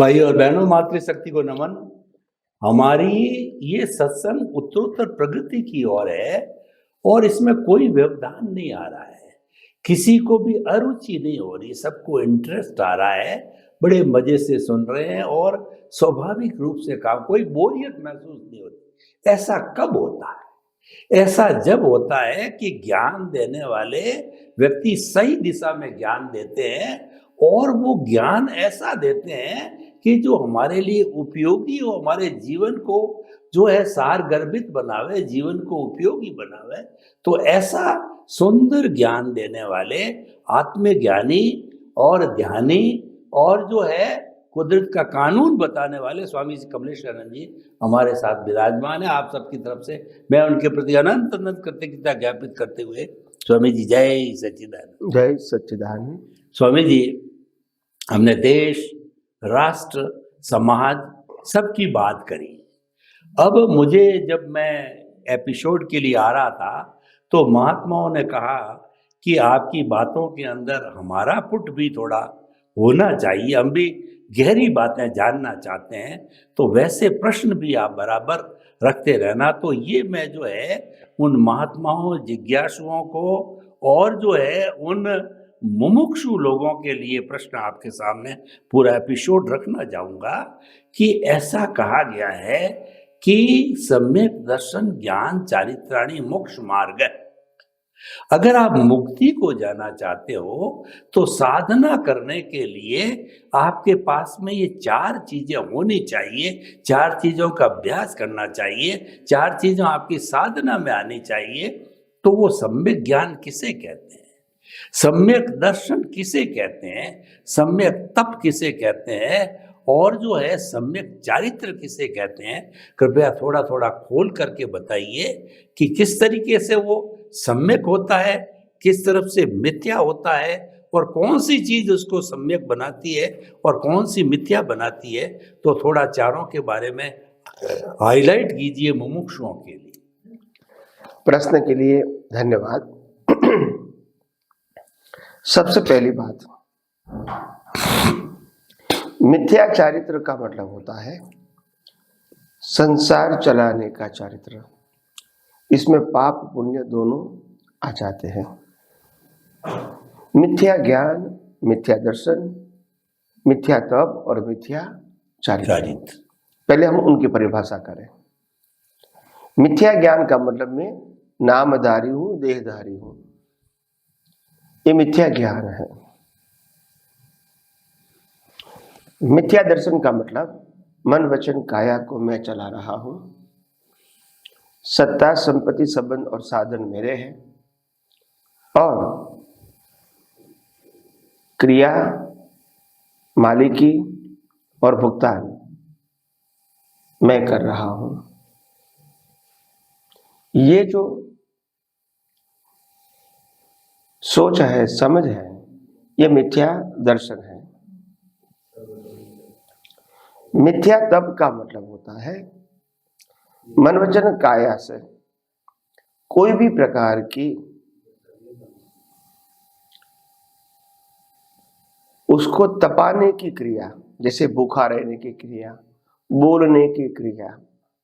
भाई और बहनों, मातृशक्ति को नमन। हमारी ये सत्संग उत्तरोत्तर प्रगति की ओर है और इसमें कोई व्यवधान नहीं आ रहा है। किसी को भी अरुचि नहीं हो रही, सबको इंटरेस्ट आ रहा है, बड़े मजे से सुन रहे हैं और स्वाभाविक रूप से काम, कोई बोरियत महसूस नहीं होती। ऐसा कब होता है? ऐसा जब होता है कि ज्ञान देने वाले व्यक्ति सही दिशा में ज्ञान देते हैं और वो ज्ञान ऐसा देते हैं कि जो हमारे लिए उपयोगी हो, हमारे जीवन को जो है सार गर्भित बनावे, जीवन को उपयोगी बनावे। तो ऐसा सुंदर ज्ञान देने वाले आत्मज्ञानी और ध्यानी और जो है कुदरत का कानून बताने वाले स्वामी जी कमलेश्वरानंद जी हमारे साथ विराजमान है। आप सबकी तरफ से मैं उनके प्रति अनंत अनंत कृतज्ञता ज्ञापित करते हुए, स्वामी जी जय सच्चिदानंद। जय सच्चिदानंद। स्वामी जी, हमने देश, राष्ट्र, समाज सबकी बात करी। अब मुझे, जब मैं एपिसोड के लिए आ रहा था तो महात्माओं ने कहा कि आपकी बातों के अंदर हमारा पुट भी थोड़ा होना चाहिए, हम भी गहरी बातें जानना चाहते हैं, तो वैसे प्रश्न भी आप बराबर रखते रहना। तो ये मैं जो है उन महात्माओं, जिज्ञासुओं को और जो है उन मुमुक्षु लोगों के लिए प्रश्न आपके सामने पूरा एपिसोड रखना चाहूँगा कि ऐसा कहा गया है कि सम्यक दर्शन ज्ञान चारित्राणी मोक्ष मार्ग है। अगर आप मुक्ति को जाना चाहते हो तो साधना करने के लिए आपके पास में ये 4 चीजें होनी चाहिए, 4 चीजों का अभ्यास करना चाहिए, 4 चीजें आपकी साधना में आनी चाहिए। तो वो सम्यक ज्ञान किसे कहते हैं, सम्यक दर्शन किसे कहते हैं, सम्यक तप किसे कहते हैं और जो है सम्यक चारित्र किसे कहते हैं? कृपया थोड़ा थोड़ा खोल करके बताइए कि किस तरीके से वो सम्यक होता है, किस तरफ से मिथ्या होता है और कौन सी चीज उसको सम्यक बनाती है और कौन सी मिथ्या बनाती है। तो थोड़ा चारों के बारे में हाईलाइट कीजिए मुमुक्षुओं के लिए। प्रश्न के लिए धन्यवाद। सबसे पहली बात, मिथ्या चारित्र का मतलब होता है संसार चलाने का चारित्र। इसमें पाप पुण्य दोनों आ जाते हैं। मिथ्या ज्ञान, मिथ्या दर्शन, मिथ्या तप और मिथ्या चारित्र। पहले हम उनकी परिभाषा करें। मिथ्या ज्ञान का मतलब मैं नामधारी हूं, देहधारी हूं, ये मिथ्या ज्ञान है। मिथ्या दर्शन का मतलब मन वचन काया को मैं चला रहा हूं, सत्ता संपत्ति संबंध और साधन मेरे हैं और क्रिया, मालिकी और भुगतान मैं कर रहा हूं। ये जो सोच है, समझ है, ये मिथ्या दर्शन है। मिथ्या तप का मतलब होता है मन वचन काया से कोई भी प्रकार की उसको तपाने की क्रिया, जैसे भूखा रहने की क्रिया, बोलने की क्रिया,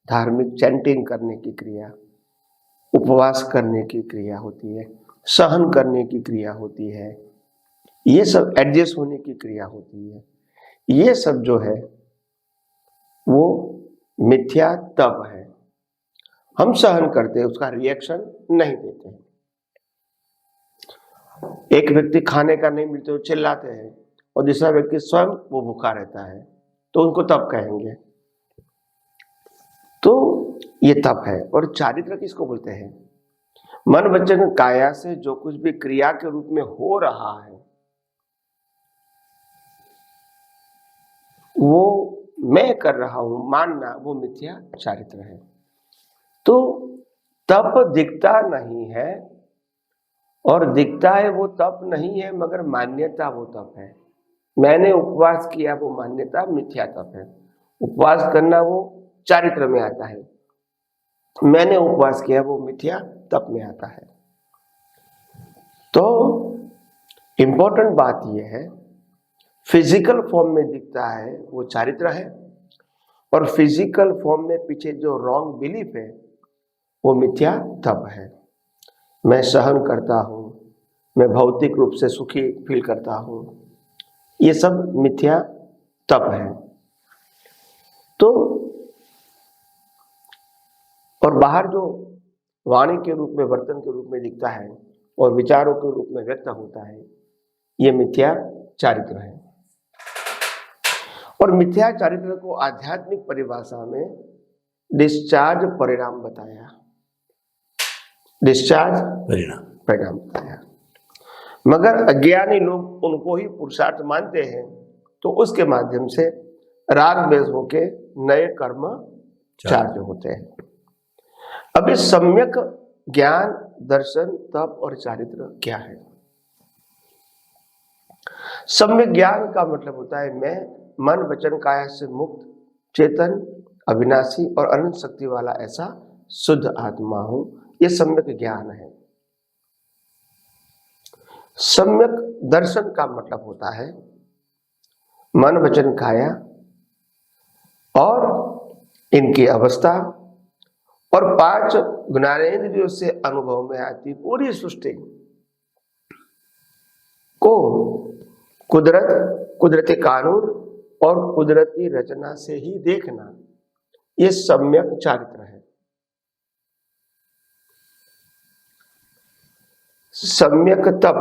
धार्मिक चैंटिंग करने की क्रिया, उपवास करने की क्रिया होती है, सहन करने की क्रिया होती है, ये सब एडजस्ट होने की क्रिया होती है। ये सब जो है वो मिथ्या तप है। हम सहन करते हैं, उसका रिएक्शन नहीं देते हैं। एक व्यक्ति खाने का नहीं मिलते हुए चिल्लाते हैं और दूसरा व्यक्ति स्वयं वो भूखा रहता है, तो उनको तप कहेंगे। तो ये तप है। और चारित्र किसको बोलते हैं? मन वचन काया से जो कुछ भी क्रिया के रूप में हो रहा है वो मैं कर रहा हूं मानना, वो मिथ्या चारित्र है। तो तप दिखता नहीं है और दिखता है वो तप नहीं है, मगर मान्यता वो तप है। मैंने उपवास किया, वो मान्यता मिथ्या तप है। उपवास करना वो चारित्र में आता है, मैंने उपवास किया वो मिथ्या तप में आता है। तो इंपॉर्टेंट बात यह है, फिजिकल फॉर्म में दिखता है वो चारित्र है, और फिजिकल फॉर्म में पीछे जो रॉन्ग बिलीफ है वो मिथ्या तप है। मैं सहन करता हूँ, मैं भौतिक रूप से सुखी फील करता हूँ, ये सब मिथ्या तप है। तो और बाहर जो वाणी के रूप में, वर्तन के रूप में दिखता है और विचारों के रूप में व्यक्त होता है, ये मिथ्या चारित्र है। और मिथ्या चारित्र को आध्यात्मिक परिभाषा में डिस्चार्ज परिणाम बताया, डिस्चार्ज परिणाम बताया। मगर अज्ञानी लोग उनको ही पुरुषार्थ मानते हैं, तो उसके माध्यम से राग द्वेष होके नए कर्म चार्ज होते हैं। अब इस सम्यक ज्ञान, दर्शन, तप और चारित्र क्या है? सम्यक ज्ञान का मतलब होता है मैं मन वचन काया से मुक्त, चेतन, अविनाशी और अनंत शक्ति वाला ऐसा शुद्ध आत्मा हूं, ये सम्यक ज्ञान है। सम्यक दर्शन का मतलब होता है मन वचन काया और इनकी अवस्था और 5 ज्ञानेंद्रियों से अनुभव में आती पूरी सृष्टि को कुदरती कानून और कुदरती रचना से ही देखना, ये सम्यक चारित्र है। सम्यक तप,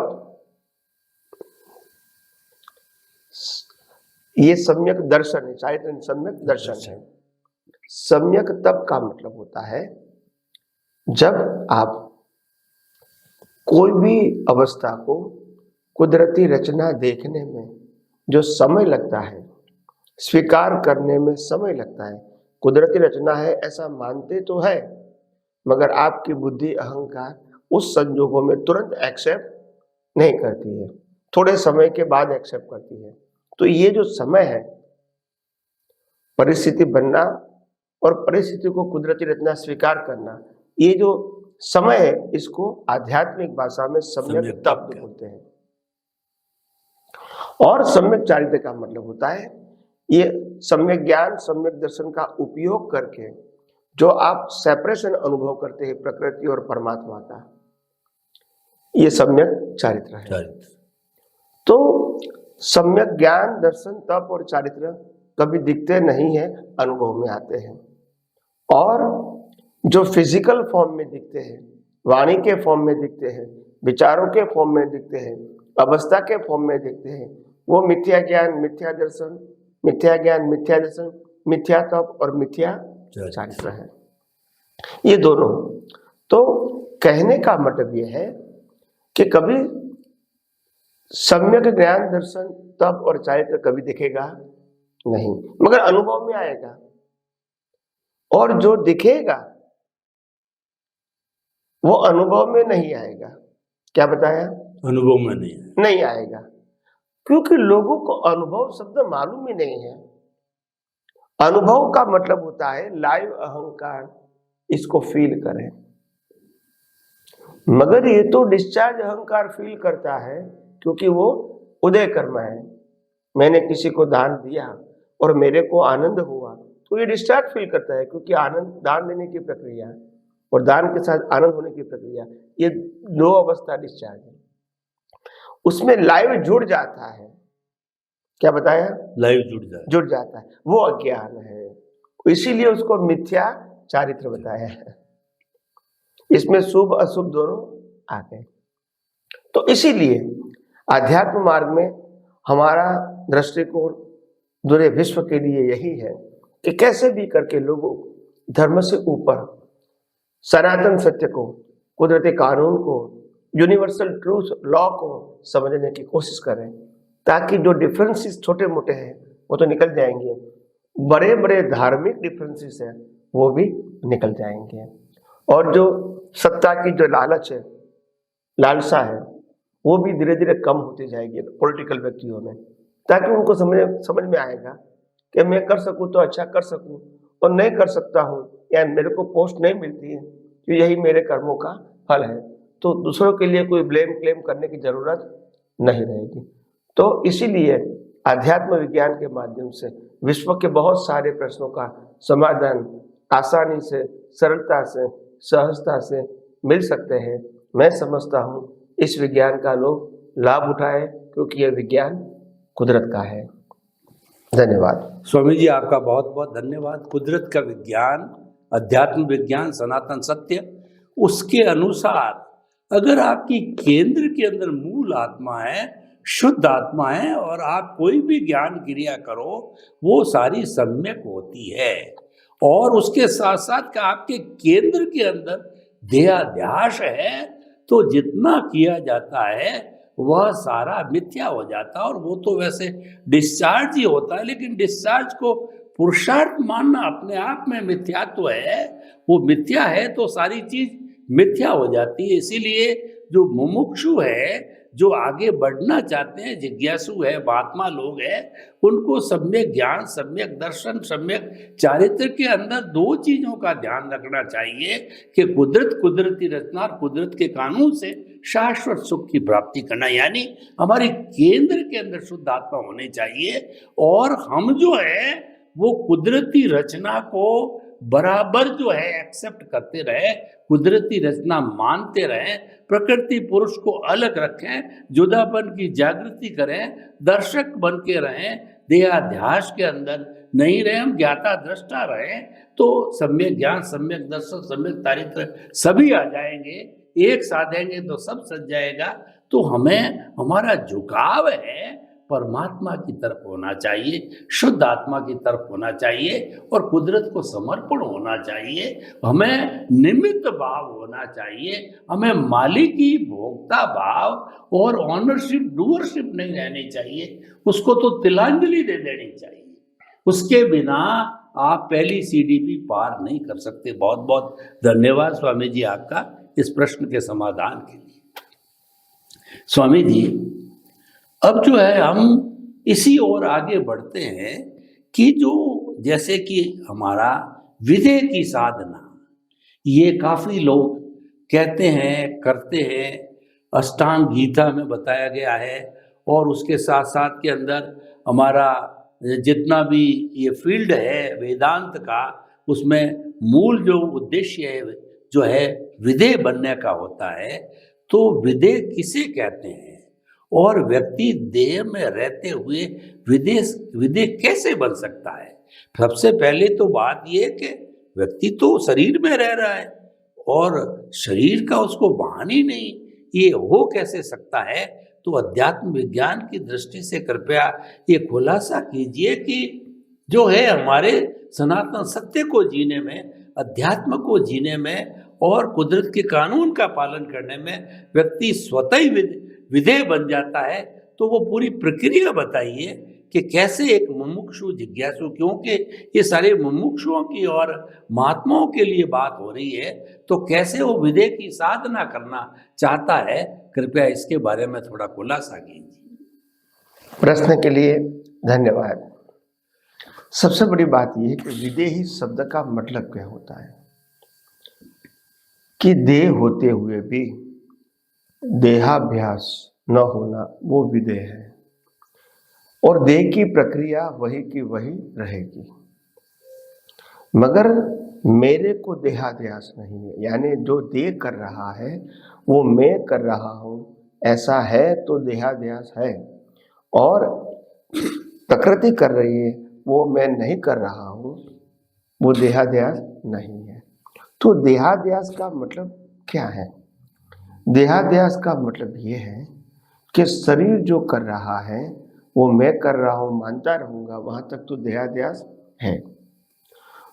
ये सम्यक दर्शन है, चारित्र सम्यक दर्शन है। सम्यक तप का मतलब होता है जब आप कोई भी अवस्था को कुदरती रचना देखने में जो समय लगता है, स्वीकार करने में समय लगता है। कुदरती रचना है ऐसा मानते तो है, मगर आपकी बुद्धि अहंकार उस संजोगों में तुरंत एक्सेप्ट नहीं करती है, थोड़े समय के बाद एक्सेप्ट करती है। तो ये जो समय है, परिस्थिति बनना और परिस्थिति को कुदरती रचना स्वीकार करना, ये जो समय है, इसको आध्यात्मिक भाषा में सम्यक तप बोलते हैं। और सम्यक चारित्र का मतलब होता है ये सम्यक ज्ञान, सम्यक दर्शन का उपयोग करके जो आप सेपरेशन अनुभव करते हैं प्रकृति और परमात्मा का, ये सम्यक चारित्र है। तो सम्यक ज्ञान, दर्शन, तप और चारित्र कभी दिखते नहीं है, अनुभव में आते हैं। और जो फिजिकल फॉर्म में दिखते हैं, वाणी के फॉर्म में दिखते हैं, विचारों के फॉर्म में दिखते हैं, अवस्था के फॉर्म में दिखते हैं, वो मिथ्या ज्ञान, मिथ्या दर्शन, मिथ्या ज्ञान, मिथ्या दर्शन, मिथ्या तप और मिथ्या चारित्र है, ये दोनों। तो कहने का मतलब ये है कि कभी सम्यक ज्ञान, दर्शन, तप और चारित्र कभी दिखेगा नहीं, मगर अनुभव में आएगा। और जो दिखेगा वो अनुभव में नहीं आएगा। क्या बताया? अनुभव में नहीं आएगा, क्योंकि लोगों को अनुभव शब्द मालूम ही नहीं है। अनुभव का मतलब होता है लाइव अहंकार, इसको फील करें। मगर ये तो डिस्चार्ज अहंकार फील करता है, क्योंकि वो उदय कर्म है। मैंने किसी को दान दिया और मेरे को आनंद हुआ, तो ये डिस्चार्ज फील करता है, क्योंकि आनंद दान देने की प्रक्रिया और दान के साथ आनंद होने की प्रक्रिया, ये 2 अवस्था डिस्चार्ज है। उसमें लाइव जुड़ जाता है। क्या बताया? लाइव जुड़ जाता है, वो अज्ञान है, इसीलिए उसको मिथ्या चारित्र बताया है। इसमें शुभ अशुभ दोनों आ गए। तो इसीलिए आध्यात्म मार्ग में हमारा दृष्टिकोण पूरे विश्व के लिए यही है कि कैसे भी करके लोगों धर्म से ऊपर सनातन सत्य को, कुदरती कानून को, यूनिवर्सल ट्रूथ लॉ को समझने की कोशिश करें, ताकि जो डिफरेंसेस छोटे मोटे हैं वो तो निकल जाएंगे, बड़े बड़े धार्मिक डिफरेंसेस हैं वो भी निकल जाएंगे, और जो सत्ता की जो लालच है, लालसा है, वो भी धीरे धीरे कम होती जाएगी पॉलिटिकल व्यक्तियों में, ताकि उनको समझ में आएगा कि मैं कर सकूं तो अच्छा कर सकूं, और नहीं कर सकता हूं या मेरे को पोस्ट नहीं मिलती है तो यही मेरे कर्मों का फल है, तो दूसरों के लिए कोई ब्लेम क्लेम करने की जरूरत नहीं रहेगी। तो इसीलिए अध्यात्म विज्ञान के माध्यम से विश्व के बहुत सारे प्रश्नों का समाधान आसानी से, सरलता से, सहजता से मिल सकते हैं। मैं समझता हूँ इस विज्ञान का लोग लाभ उठाएं, क्योंकि यह विज्ञान कुदरत का है। धन्यवाद। स्वामी जी, आपका बहुत बहुत धन्यवाद। कुदरत का विज्ञान, अध्यात्म विज्ञान, सनातन सत्य, उसके अनुसार अगर आपकी केंद्र के अंदर मूल आत्मा है, शुद्ध आत्मा है, और आप कोई भी ज्ञान क्रिया करो वो सारी सम्यक होती है। और उसके साथ साथ का आपके केंद्र के अंदर देहाध्यास है, तो जितना किया जाता है वह सारा मिथ्या हो जाता है। और वो तो वैसे डिस्चार्ज ही होता है, लेकिन डिस्चार्ज को पुरुषार्थ मानना अपने आप में मिथ्यात्व है। वो मिथ्या है तो सारी चीज मिथ्या हो जाती है। इसीलिए जो मुमुक्षु है, जो आगे बढ़ना चाहते हैं, जिज्ञासु है, महात्मा लोग हैं, उनको सम्यक ज्ञान, सम्यक दर्शन, सम्यक चारित्र के अंदर दो चीजों का ध्यान रखना चाहिए कि कुदरत, कुदरती रचना और कुदरत के कानून से शाश्वत सुख की प्राप्ति करना, यानी हमारे केंद्र के अंदर शुद्ध आत्मा होनी चाहिए। और हम जो है वो कुदरती रचना को बराबर जो है एक्सेप्ट करते रहे, कुदरती रचना मानते रहें, प्रकृति पुरुष को अलग रखें, जुदापन की जागृति करें, दर्शक बन के रहें, देहाध्यास के अंदर नहीं रहे, हम ज्ञाता दृष्टा रहें, तो सम्यक ज्ञान, सम्यक दर्शन, सम्यक चारित्र सभी आ जाएंगे। एक साधेंगे तो सब सज जाएगा। तो हमें, हमारा झुकाव है परमात्मा की तरफ होना चाहिए, शुद्ध आत्मा की तरफ होना चाहिए, और कुदरत को समर्पण होना चाहिए। हमें निमित्त भाव होना चाहिए, हमें मालिकी, भोक्ता भाव और ऑनरशिप, डूअरशिप नहीं रहनी चाहिए। उसको तो तिलांजलि दे देनी चाहिए। उसके बिना आप पहली सीढ़ी भी पार नहीं कर सकते। बहुत बहुत धन्यवाद स्वामी जी आपका इस प्रश्न के समाधान के लिए। स्वामी जी, अब जो है हम इसी ओर आगे बढ़ते हैं कि जो जैसे कि हमारा विधेय की साधना, ये काफ़ी लोग कहते हैं, करते हैं, अष्टांग गीता में बताया गया है। और उसके साथ साथ के अंदर हमारा जितना भी ये फील्ड है वेदांत का, उसमें मूल जो उद्देश्य है जो है विधेय बनने का होता है। तो विधेय किसे कहते हैं, और व्यक्ति देह में रहते हुए विधेय कैसे बन सकता है? सबसे पहले तो बात ये कि व्यक्ति तो शरीर में रह रहा है और शरीर का उसको भान ही नहीं, ये हो कैसे सकता है? तो अध्यात्म विज्ञान की दृष्टि से कृपया ये खुलासा कीजिए कि जो है हमारे सनातन सत्य को जीने में, अध्यात्म को जीने में और कुदरत के कानून का पालन करने में व्यक्ति स्वतः ही विधेय बन जाता है। तो वो पूरी प्रक्रिया बताइए कि कैसे एक मुमुक्षु जिज्ञासु, क्योंकि ये सारे मुमुक्षुओं की और महात्माओं के लिए बात हो रही है, तो कैसे वो विधेय की साधना करना चाहता है, कृपया इसके बारे में थोड़ा खुलासा कीजिए। प्रश्न के लिए धन्यवाद। सबसे बड़ी बात यह है कि विधेयी शब्द का मतलब क्या होता है कि देह होते हुए भी देहाभ्यास न होना वो विधेय है, और देह की प्रक्रिया वही की वही रहेगी, मगर मेरे को देहाध्यास नहीं है। यानी जो देह कर रहा है वो मैं कर रहा हूँ, ऐसा है तो देहाध्यास है, और प्रकृति कर रही है वो मैं नहीं कर रहा हूँ, वो देहाध्यास नहीं है। तो देहाध्यास का मतलब क्या है? देहाध्यास का मतलब ये है कि शरीर जो कर रहा है वो मैं कर रहा हूँ मानता रहूँगा, वहाँ तक तो देहाध्यास है।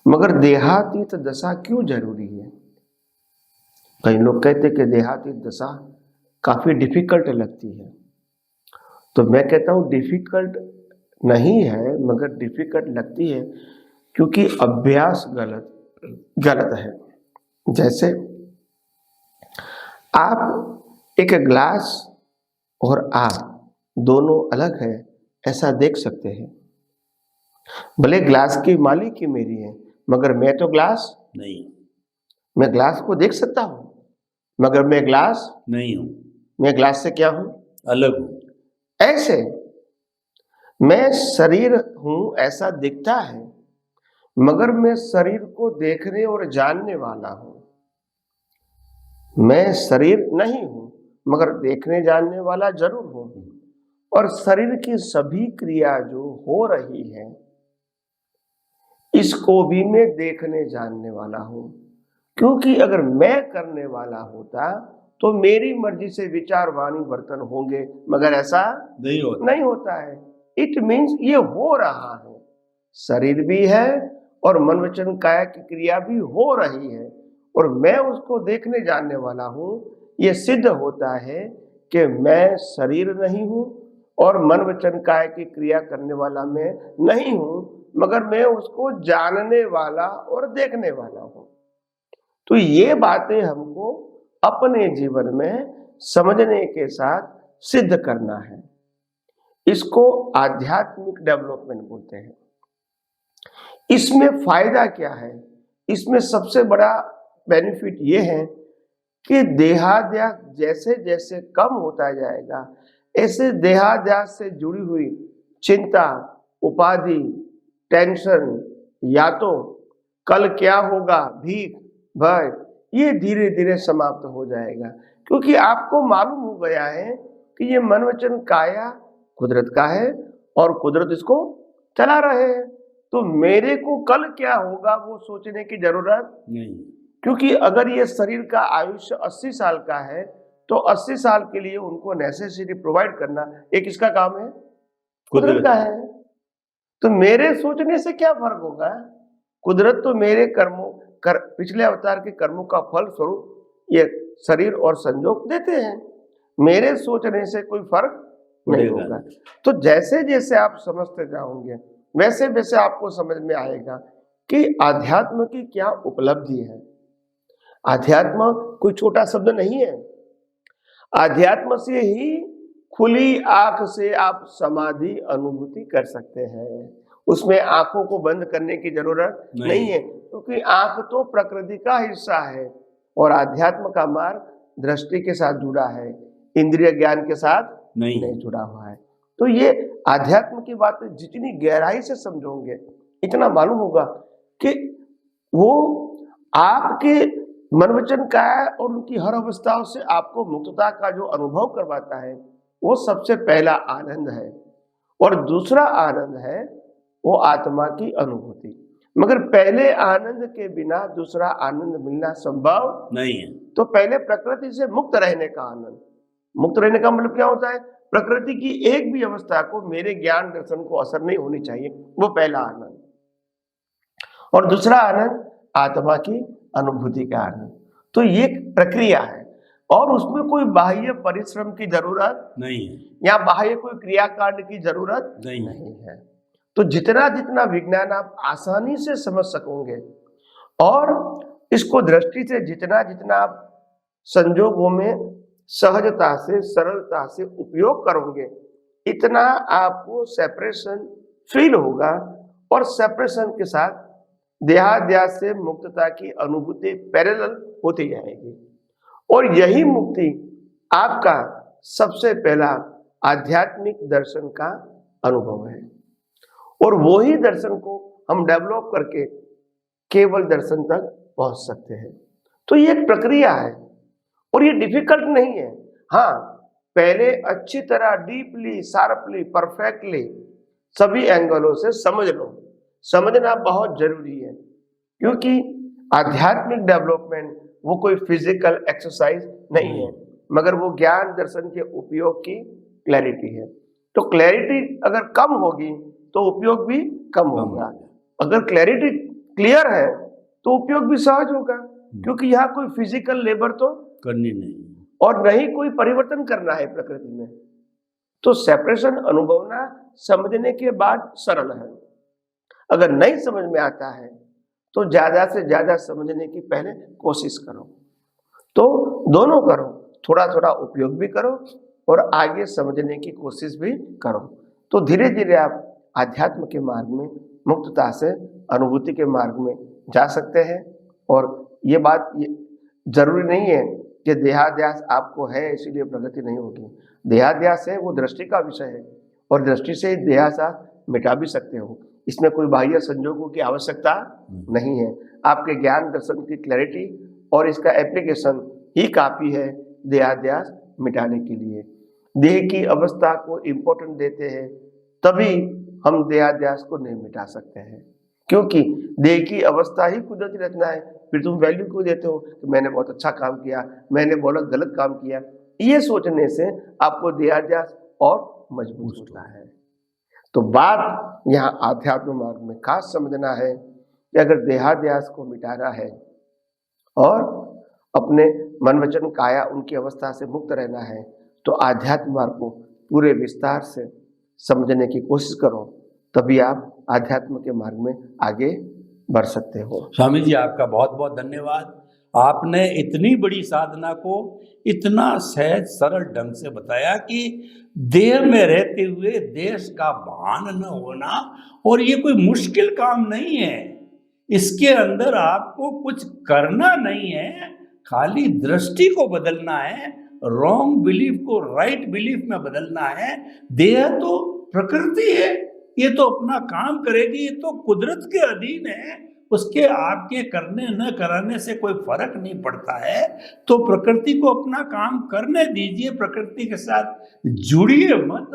मगर देहातीत दशा क्यों जरूरी है? कई लोग कहते कि देहातीत दशा काफ़ी डिफिकल्ट लगती है, तो मैं कहता हूँ डिफिकल्ट नहीं है, मगर डिफिकल्ट लगती है क्योंकि अभ्यास गलत है। जैसे आप एक ग्लास और आप दोनों अलग है ऐसा देख सकते हैं। भले ग्लास की मालिकी मेरी है, मगर मैं तो ग्लास नहीं, मैं ग्लास को देख सकता हूँ, मगर मैं ग्लास नहीं हूँ, मैं ग्लास से क्या हूँ? अलग हूँ। ऐसे मैं शरीर हूं ऐसा दिखता है, मगर मैं शरीर को देखने और जानने वाला हूं। मैं शरीर नहीं हूं, मगर देखने जानने वाला जरूर हूं। और शरीर की सभी क्रिया जो हो रही है, इसको भी मैं देखने जानने वाला हूं। क्योंकि अगर मैं करने वाला होता तो मेरी मर्जी से विचार वाणी बर्तन होंगे, मगर ऐसा नहीं होता है। इट मीन्स ये हो रहा है, शरीर भी है और मन वचन काया की क्रिया भी हो रही है, और मैं उसको देखने जानने वाला हूं। ये सिद्ध होता है कि मैं शरीर नहीं हूं और मन वचन काया की क्रिया करने वाला मैं नहीं हूं, मगर मैं उसको जानने वाला और देखने वाला हूं। तो ये बातें हमको अपने जीवन में समझने के साथ सिद्ध करना है। इसको आध्यात्मिक डेवलपमेंट बोलते हैं। इसमें फायदा क्या है? इसमें सबसे बड़ा बेनिफिट ये है कि देहाध्यास जैसे जैसे कम होता जाएगा, ऐसे देहाध्यास से जुड़ी हुई चिंता, उपाधि, टेंशन, या तो कल क्या होगा, भीख, भय, ये धीरे धीरे समाप्त हो जाएगा। क्योंकि आपको मालूम हो गया है कि ये मन वचन काया कुदरत का है और कुदरत इसको चला रहे हैं। तो मेरे को कल क्या होगा वो सोचने की जरूरत नहीं। क्योंकि अगर ये शरीर का आयुष्य 80 साल का है तो 80 साल के लिए उनको नेसेसिटी प्रोवाइड करना ये किसका काम है? कुदरत का है। तो मेरे सोचने से क्या फर्क होगा? कुदरत तो मेरे कर्मों पिछले अवतार के कर्मों का फल स्वरूप ये शरीर और संजोग देते हैं। मेरे सोचने से कोई फर्क नहीं होगा। तो जैसे जैसे आप समझते जाओगे वैसे वैसे आपको समझ में आएगा कि आध्यात्म की क्या उपलब्धि है। आध्यात्म कोई छोटा शब्द नहीं है। आध्यात्म से ही खुली आंख से आप समाधि अनुभूति कर सकते हैं। उसमें आंखों को बंद करने की जरूरत नहीं है, क्योंकि आंख तो प्रकृति का हिस्सा है और आध्यात्म का मार्ग दृष्टि के साथ जुड़ा है, इंद्रिय ज्ञान के साथ नहीं जुड़ा हुआ है। तो ये आध्यात्म की बातें जितनी गहराई से समझोगे इतना मालूम होगा कि वो आपके मन वचन काया और उनकी हर अवस्थाओं से आपको मुक्तता का जो अनुभव करवाता है वो सबसे पहला आनंद है। और दूसरा आनंद है वो आत्मा की अनुभूति। मगर पहले आनंद के बिना दूसरा आनंद मिलना संभव नहीं है। तो पहले प्रकृति से मुक्त रहने का आनंद। मुक्त रहने का मतलब क्या होता है? प्रकृति की एक भी अवस्था को मेरे ज्ञान दर्शन को असर नहीं होनी चाहिए, वो पहला आनंद। और दूसरा आनंद आत्मा की अनुभूति का आनंद। तो ये प्रक्रिया है और उसमें कोई बाह्य परिश्रम की जरूरत नहीं है या बाह्य कोई क्रियाकांड की जरूरत नहीं है। तो जितना जितना विज्ञान आप आसानी से समझ सकोगे और इसको दृष्टि से जितना जितना आप संजोगों में सहजता से सरलता से उपयोग करोगे इतना आपको सेपरेशन फील होगा और सेपरेशन के साथ देहाध्यास से मुक्तता की अनुभूति पैरेलल होती जाएगी। और यही मुक्ति आपका सबसे पहला आध्यात्मिक दर्शन का अनुभव है और वही दर्शन को हम डेवलप करके केवल दर्शन तक पहुंच सकते हैं। तो ये एक प्रक्रिया है और ये डिफिकल्ट नहीं है। हाँ, पहले अच्छी तरह डीपली, शार्पली, परफेक्टली सभी एंगलों से समझ लो। समझना बहुत जरूरी है क्योंकि आध्यात्मिक डेवलपमेंट वो कोई फिजिकल एक्सरसाइज नहीं है, मगर वो ज्ञान दर्शन के उपयोग की क्लैरिटी है। तो क्लैरिटी अगर कम होगी तो उपयोग भी कम होगा। अगर क्लैरिटी क्लियर है तो उपयोग भी सहज होगा, क्योंकि यहाँ कोई फिजिकल लेबर तो करनी नहीं और नहीं कोई परिवर्तन करना है प्रकृति में। तो सेपरेशन अनुभवना समझने के बाद सरल है। अगर नहीं समझ में आता है तो ज्यादा से ज्यादा समझने की पहले कोशिश करो। तो दोनों करो, थोड़ा थोड़ा उपयोग भी करो और आगे समझने की कोशिश भी करो। तो धीरे धीरे आप आध्यात्म के मार्ग में, मुक्तता से अनुभूति के मार्ग में जा सकते हैं। और ये बात जरूरी नहीं है कि देहाध्यास आपको है इसीलिए प्रगति नहीं होगी। देहाध्यास है वो दृष्टि का विषय है और दृष्टि से देहासाथ मिटा भी सकते हो। इसमें कोई बाह्य संजोगों की आवश्यकता नहीं है। आपके ज्ञान दर्शन की क्लैरिटी और इसका एप्लीकेशन ही काफी है देहाध्यास मिटाने के लिए। देह की अवस्था को इम्पोर्टेंट देते हैं तभी हम देहाध्यास को नहीं मिटा सकते हैं, क्योंकि देह की अवस्था ही कुदरती रचना है। फिर तुम वैल्यू क्यों देते हो कि मैंने बहुत अच्छा काम किया, मैंने बहुत गलत काम किया? ये सोचने से आपको देहाध्यास और मजबूत होता है। तो बात यहाँ आध्यात्म मार्ग में खास समझना है कि अगर देहाध्यास को मिटाना है और अपने मन वचन काया उनकी अवस्था से मुक्त रहना है तो आध्यात्म मार्ग को पूरे विस्तार से समझने की कोशिश करो, तभी आप आध्यात्म के मार्ग में आगे बढ़ सकते हो। स्वामी जी, आपका बहुत बहुत धन्यवाद। आपने इतनी बड़ी साधना को इतना सहज सरल ढंग से बताया कि देह में रहते हुए देश का भान न होना, और ये कोई मुश्किल काम नहीं है। इसके अंदर आपको कुछ करना नहीं है, खाली दृष्टि को बदलना है, रॉन्ग बिलीफ को राइट बिलीफ में बदलना है। देह तो प्रकृति है, ये तो अपना काम करेगी, ये तो कुदरत के अधीन है, उसके आपके करने न कराने से कोई फर्क नहीं पड़ता है। तो प्रकृति को अपना काम करने दीजिए, प्रकृति के साथ जुड़िए मत,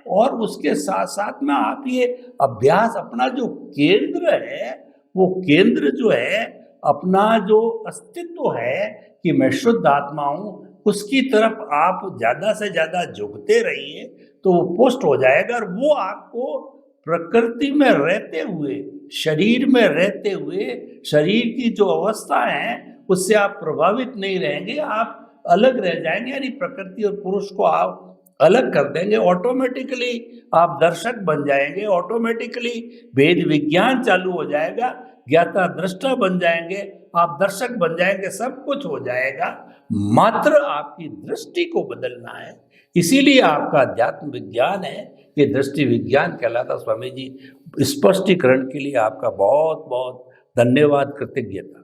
और उसके साथ साथ में आप ये अभ्यास, अपना जो केंद्र है, वो केंद्र जो है, अपना जो अस्तित्व है कि मैं शुद्ध आत्मा हूँ, उसकी तरफ आप ज़्यादा से ज़्यादा झुकते रहिए तो वो पोस्ट हो जाएगा। और वो आपको प्रकृति में रहते हुए, शरीर में रहते हुए, शरीर की जो अवस्था है उससे आप प्रभावित नहीं रहेंगे, आप अलग रह जाएंगे। यानी प्रकृति और पुरुष को आप अलग कर देंगे, ऑटोमेटिकली आप दर्शक बन जाएंगे, ऑटोमेटिकली वेद विज्ञान चालू हो जाएगा, ज्ञाता दृष्टा बन जाएंगे, आप दर्शक बन जाएंगे, सब कुछ हो जाएगा। मात्र आपकी दृष्टि को बदलना है। इसीलिए आपका अध्यात्म विज्ञान है, ये दृष्टि विज्ञान कहलाता। स्वामी जी, स्पष्टीकरण के लिए आपका बहुत बहुत धन्यवाद, कृतज्ञता।